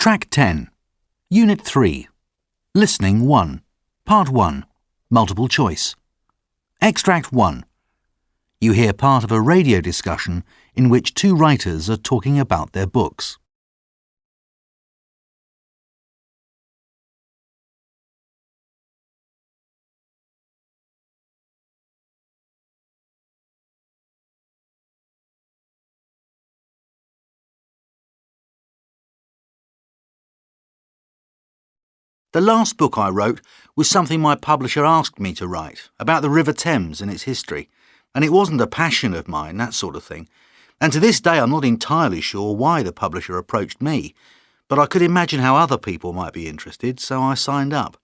Track 10. Unit 3. Listening 1. Part 1. Multiple choice. Extract 1. You hear part of a radio discussion in which two writers are talking about their books. The last book I wrote was something my publisher asked me to write, about the River Thames and its history, and it wasn't a passion of mine, that sort of thing. And to this day I'm not entirely sure why the publisher approached me, but I could imagine how other people might be interested, so I signed up.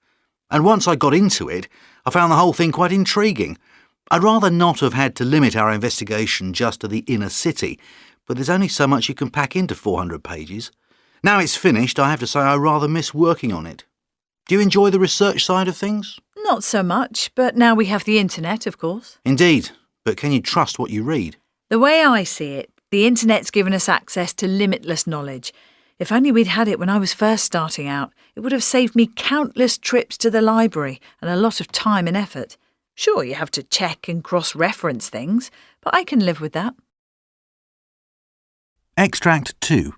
And once I got into it, I found the whole thing quite intriguing. I'd rather not have had to limit our investigation just to the inner city, but there's only so much you can pack into 400 pages. Now it's finished, I have to say I rather miss working on it. Do you enjoy the research side of things? Not so much, but now we have the internet, of course. Indeed, but can you trust what you read? The way I see it, the internet's given us access to limitless knowledge. If only we'd had it when I was first starting out, it would have saved me countless trips to the library and a lot of time and effort. Sure, you have to check and cross-reference things, but I can live with that. Extract 2.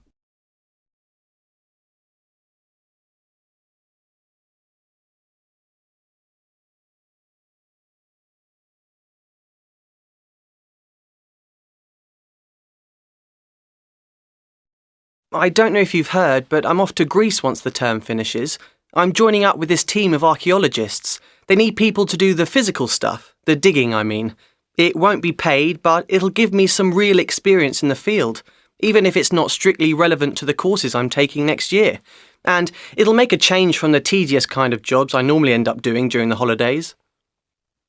I don't know if you've heard, but I'm off to Greece once the term finishes. I'm joining up with this team of archaeologists. They need people to do the physical stuff, the digging, I mean. It won't be paid, but it'll give me some real experience in the field, even if it's not strictly relevant to the courses I'm taking next year. And it'll make a change from the tedious kind of jobs I normally end up doing during the holidays.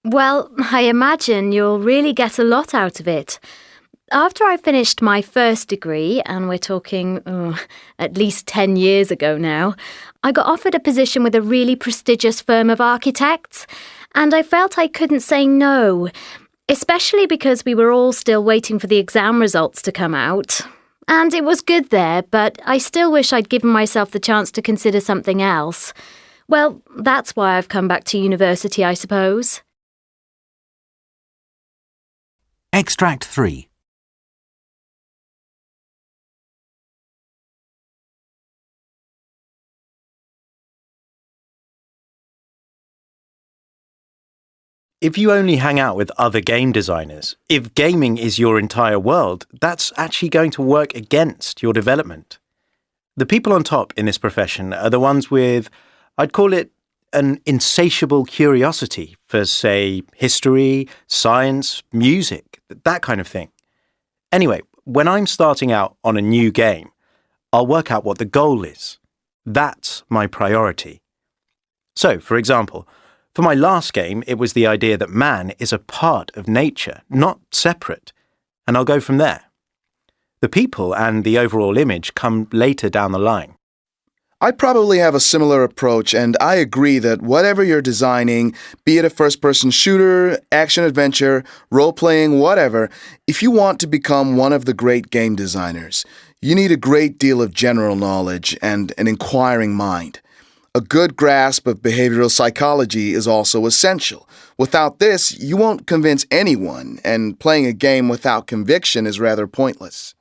Well, I imagine you'll really get a lot out of it. After I finished my first degree, and we're talking at least 10 years ago now, I got offered a position with a really prestigious firm of architects, and I felt I couldn't say no, especially because we were all still waiting for the exam results to come out. And it was good there, but I still wish I'd given myself the chance to consider something else. Well, that's why I've come back to university, I suppose. Extract 3. If you only hang out with other game designers, if gaming is your entire world, that's actually going to work against your development. The people on top in this profession are the ones with, I'd call it, an insatiable curiosity for, say, history, science, music, that kind of thing. Anyway, when I'm starting out on a new game, I'll work out what the goal is. That's my priority. So, for example, for my last game, it was the idea that man is a part of nature, not separate, and I'll go from there. The people and the overall image come later down the line. I probably have a similar approach, and I agree that whatever you're designing, be it a first-person shooter, action-adventure, role-playing, whatever, if you want to become one of the great game designers, you need a great deal of general knowledge and an inquiring mind. A good grasp of behavioral psychology is also essential. Without this, you won't convince anyone, and playing a game without conviction is rather pointless.